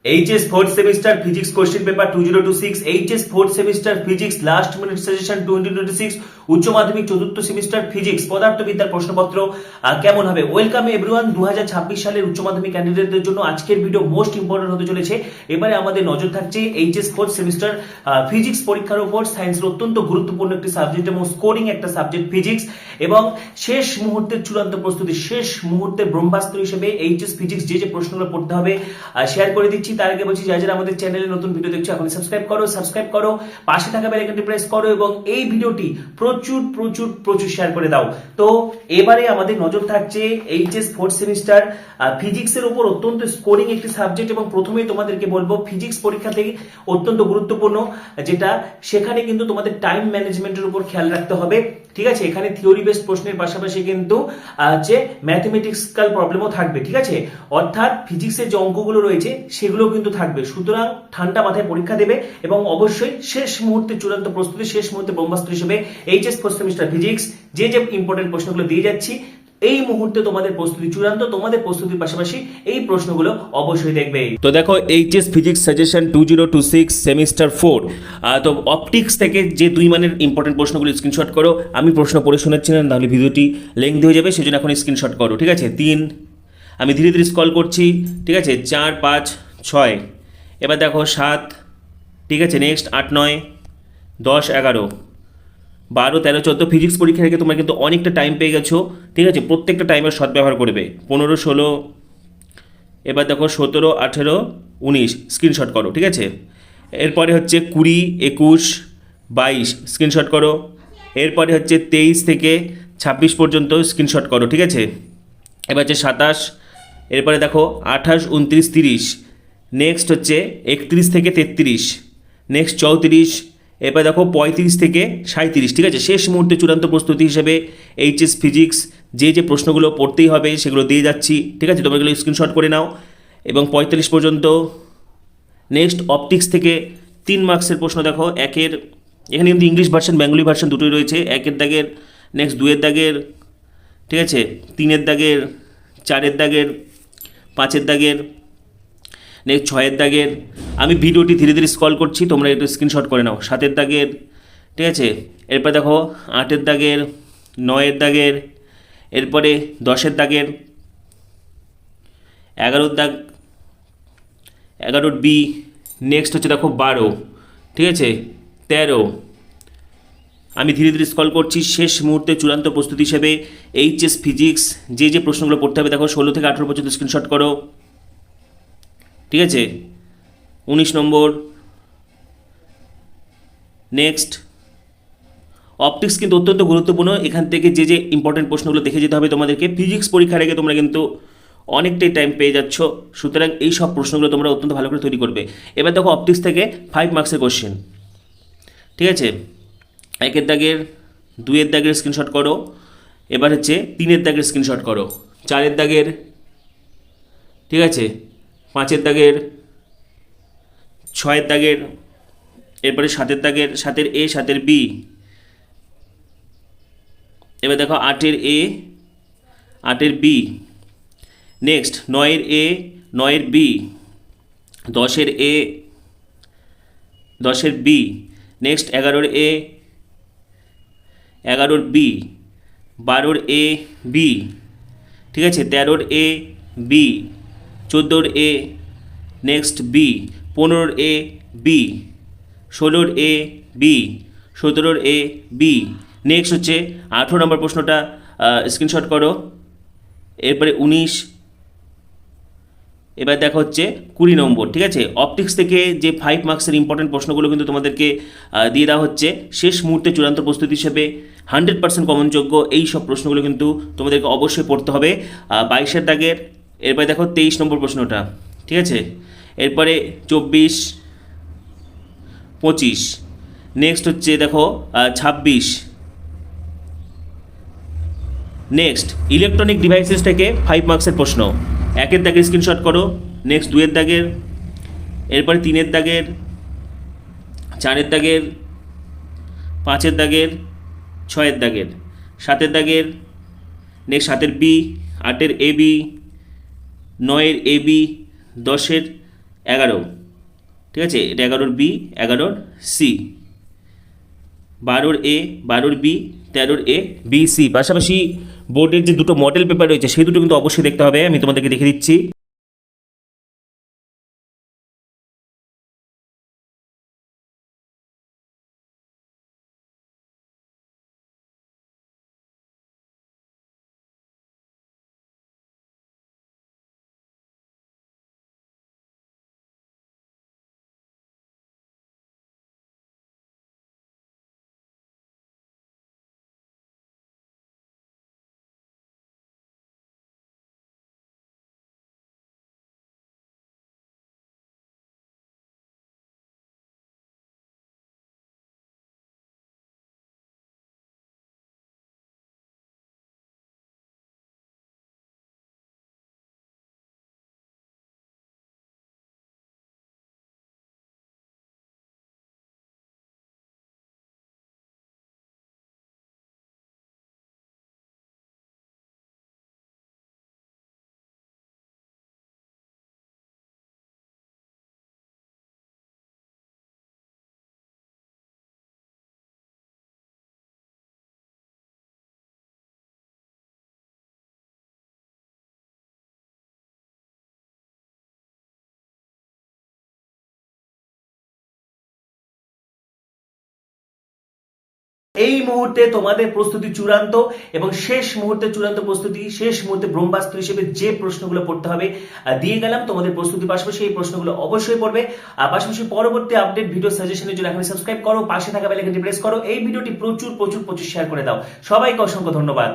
HS fourth semester physics question paper 2026 HS fourth semester physics last minute suggestion 2026 উচ্চ মাধ্যমিক চতুর্থ semester physics পদার্থবিদ্যার প্রশ্নপত্র কেমন হবে। ওয়েলকাম এভরিওয়ান 2026 সালের উচ্চ মাধ্যমিক ক্যান্ডিডেটদের জন্য আজকের ভিডিও মোস্ট ইম্পর্টেন্ট হতে চলেছে। এবারে আমাদের নজর থাকছে HS ফোর্থ সেমিস্টার ফিজিক্স পরীক্ষার উপর। সায়েন্সের অত্যন্ত গুরুত্বপূর্ণ একটি সাবজেক্ট এবং স্কোরিং একটা সাবজেক্ট ফিজিক্স, এবং শেষ মুহূর্তের চূড়ান্ত প্রস্তুতি, শেষ মুহূর্তে ব্রহ্মাস্ত্র হিসেবে HS ফিজিক্স যে প্রশ্নগুলো পড়তে হবে শেয়ার করে দিচ্ছি। তার আগে বলছি, যারা আমাদের চ্যানেলে নতুন ভিডিও দেখছো এখন সাবস্ক্রাইব করো, পাশে থাকা বেল আইকনটি প্রেস করো এবং এই ভিডিওটি প্রচুর প্রচুর প্রচুর শেয়ার করে দাও। তো এবারে আমাদের নজর থাকছে HS ফোর্থ সেমিস্টার ফিজিক্সের উপর, অত্যন্ত স্কোরিং একটি সাবজেক্ট। এবং প্রথমেই তোমাদেরকে বলবো, ফিজিক্স পরীক্ষা থেকে অত্যন্ত গুরুত্বপূর্ণ যেটা, সেখানে কিন্তু তোমাদের টাইম ম্যানেজমেন্টের উপর খেয়াল রাখতে হবে। ঠিক আছে, এখানে থিওরি বেসড প্রশ্নের পাশাপাশি কিন্তু যে ম্যাথমেটিক্যাল প্রবলেমও থাকবে। ঠিক আছে, অর্থাৎ ফিজিক্সের যে অঙ্কগুলো রয়েছে সেগুলো কিন্তু থাকবে। সুতরাং ঠান্ডা মাথায় পরীক্ষা দেবে এবং অবশ্যই শেষ মুহূর্তে চূড়ান্ত প্রস্তুতি, শেষ মুহূর্তে ব্রহ্মাস্ত্র হিসেবে HS ফোর্থ সেমিস্টার ফিজিক্স যে ইম্পর্টেন্ট প্রশ্নগুলো দিয়ে যাচ্ছি, এই মুহূর্তে তোমাদের প্রস্তুতি চূড়ান্ত। তোমাদের প্রস্তুতির পাশাপাশি এই প্রশ্নগুলো অবশ্যই দেখবে। তো দেখো, HS ফিজিক্স সাজেশন 2026 সেমিস্টার 4, তো অপটিক্স থেকে যে 2 মানের ইম্পর্টেন্ট প্রশ্নগুলো স্ক্রিনশট করো। আমি প্রশ্ন পড়ে শোনাচ্ছি না, তাহলে ভিডিওটি লেংথি হয়ে যাবে, সেজন্য এখন স্ক্রিনশট করো। ঠিক আছে, 3, আমি ধীরে ধীরে স্ক্রল করছি। ঠিক আছে, 4, 5, 6, এবার দেখো 7, ঠিক আছে, নেক্সট 8, 9, 10, 11, 12, 13, 14। ফিজিক্স পরীক্ষা থেকে তোমরা কিন্তু অনেকটা টাইম পেয়ে গেছো। ঠিক আছে, প্রত্যেকটা টাইমের সদ্ব্যবহার করবে। 15, 16, এবার দেখো 17, 18, 19, স্ক্রিনশট করো। ঠিক আছে, এরপরে হচ্ছে 20, 21, 22, স্ক্রিনশট করো। এরপরে হচ্ছে 23 থেকে 26 পর্যন্ত স্ক্রিনশট করো। ঠিক আছে, এবার হচ্ছে 27, এরপরে দেখো 28, 29, 30, নেক্সট হচ্ছে 31 থেকে 33, নেক্সট 34, এরপরে দেখো 35 থেকে 37। ঠিক আছে, শেষ মুহূর্তে চূড়ান্ত প্রস্তুতি হিসেবে HS ফিজিক্স যে প্রশ্নগুলো পড়তেই হবে সেগুলো দিয়ে যাচ্ছি। ঠিক আছে, তোমরা এগুলো স্ক্রিনশট করে নাও। এবং 45 পর্যন্ত। নেক্সট অপটিক্স থেকে 3 মার্কসের প্রশ্ন দেখো। এখানে কিন্তু ইংলিশ ভার্সন বেঙ্গলি ভার্সন দুটোই রয়েছে। 1-এর দাগের, নেক্সট 2-এর দাগের, ঠিক আছে, 3-এর দাগের, 4-এর দাগের, 5-এর দাগের, নেক্সট 6-এর দাগের। আমি ভিডিওটি ধীরে ধীরে স্ক্রল করছি, তোমরা একটু স্ক্রিনশট করে নাও। 7-এর দাগের, ঠিক আছে, এরপর দেখো 8-এর দাগের, 9-এর দাগের, এরপরে 10-এর দাগের, 11-এর দাগ, 11-এর বি, নেক্সট হচ্ছে দেখো 12, ঠিক আছে, 13। আমি ধীরে ধীরে স্ক্রল করছি। শেষ মুহূর্তে চূড়ান্ত প্রস্তুতি হিসেবে HS ফিজিক্স যে প্রশ্নগুলো পড়তে হবে দেখো, 16 থেকে 18 পর্যন্ত স্ক্রিনশট করো। ঠিক আছে, 19 নম্বর। নেক্সট অপটিক্স কিন্তু অত্যন্ত গুরুত্বপূর্ণ। এখান থেকে যে ইম্পর্টেন্ট প্রশ্নগুলো দেখে যেতে হবে তোমাদেরকে। ফিজিক্স পরীক্ষার আগে তোমরা কিন্তু অনেকটাই টাইম পেয়ে যাচ্ছ, সুতরাং এই সব প্রশ্নগুলো তোমরা অত্যন্ত ভালো করে তৈরি করবে। এবার দেখো অপটিক্স থেকে 5 মার্কসের কোশ্চেন। ঠিক আছে, 1-এর দাগের, 2-এর দাগের স্ক্রিনশট করো। এবার হচ্ছে 3-এর দাগের স্ক্রিনশট করো। 4-এর দাগের, ঠিক আছে, 5-এর দাগের, 6-এর দাগের, এরপরে 7-এর দাগের, 7-এর A, 7-এর B। এবার দেখো 8-এর A, 8-এর B। নেক্সট 9-এর A, 9-এর B, 10-এর A, 10-এর B। নেক্সট 11-এর A, 11-এর B, 12-এর A, B। ঠিক আছে, 13-এর A, B, 14-এর A, নেক্সট B, 15-এর A, B, 16-এর A, B, 17-এর A, B। নেক্সট হচ্ছে 18 নম্বর প্রশ্নটা স্ক্রিনশট করো। এরপরে 19, এবার দেখা হচ্ছে 20 নম্বর। ঠিক আছে, অপটিক্স থেকে যে 5 মার্কসের ইম্পর্টেন্ট প্রশ্নগুলো কিন্তু তোমাদেরকে দিয়ে দেওয়া হচ্ছে শেষ মুহূর্তে চূড়ান্ত প্রস্তুতি হিসেবে। 100% কমনযোগ্য এই সব প্রশ্নগুলো কিন্তু তোমাদেরকে অবশ্যই পড়তে হবে। 22-এর দাগের, এরপরে দেখো 23 নম্বর প্রশ্নটা। ঠিক আছে, এরপরে 24, 25, নেক্সট হচ্ছে দেখো 26। নেক্সট ইলেকট্রনিক ডিভাইসেস থেকে 5 মার্কসের প্রশ্ন। 1-এর দাগের স্ক্রিনশট করো। নেক্সট 2-এর দাগের, এরপরে 3-এর দাগের, 4-এর দাগের, 5-এর দাগের, 6-এর দাগের, 7-এর দাগের, নেক্সট 7-এর B, 8-এর AB, 9-এর AB, 10-এর 11, ঠিক আছে, এটা 11 বি, 11 সি, 12 এ, 12 বি, 13 এ, বি, সি। পাশাপাশি বোর্ডের যে দুটো মডেল পেপার রয়েছে সেই দুটো কিন্তু অবশ্যই দেখতে হবে, আমি তোমাদেরকে দেখে দিচ্ছি। এই মুহূর্তে তোমাদের প্রস্তুতি চূড়ান্ত, এবং শেষ মুহূর্তে চূড়ান্ত প্রস্তুতি, শেষ মুহূর্তে ব্রহ্মাস্ত্র হিসেবে যে প্রশ্নগুলো পড়তে হবে দিয়ে গেলাম তোমাদের প্রস্তুতি। পাশাপাশি এই প্রশ্নগুলো অবশ্যই পড়বে। আর পাশাপাশি পরবর্তী আপডেট ভিডিও সাজেশনের জন্য এখন সাবস্ক্রাইব করো, পাশে থাকা বেল আইকনটি প্রেস করো, এই ভিডিওটি প্রচুর প্রচুর প্রচুর শেয়ার করে দাও। সবাইকে অসংখ্য ধন্যবাদ।